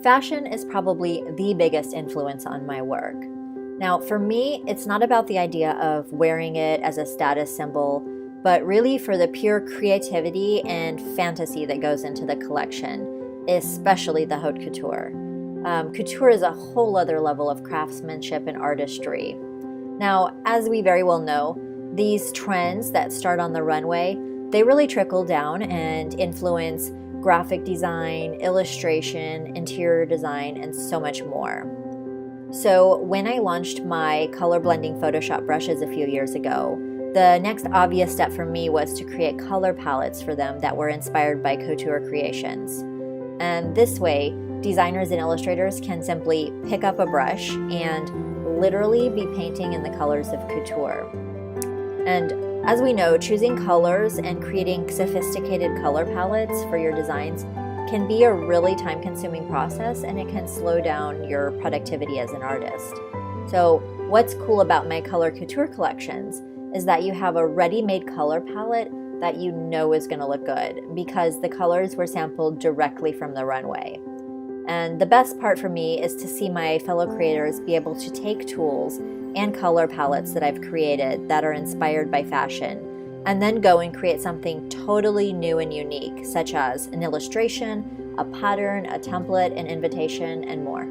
Fashion is probably the biggest influence on my work. Now, for me, it's not about the idea of wearing it as a status symbol, but really for the pure creativity and fantasy that goes into the collection, especially the haute couture. Couture is a whole other level of craftsmanship and artistry. Now, as we very well know, these trends that start on the runway, they really trickle down and influence graphic design, illustration, interior design, and so much more. So when I launched my color blending Photoshop brushes a few years ago, the next obvious step for me was to create color palettes for them that were inspired by couture creations. And this way, designers and illustrators can simply pick up a brush and literally be painting in the colors of couture. And as we know, choosing colors and creating sophisticated color palettes for your designs can be a really time-consuming process, and it can slow down your productivity as an artist. So what's cool about my Color Couture collections is that you have a ready-made color palette that you know is going to look good because the colors were sampled directly from the runway. And the best part for me is to see my fellow creators be able to take tools and color palettes that I've created that are inspired by fashion and then go and create something totally new and unique, such as an illustration, a pattern, a template, an invitation, and more.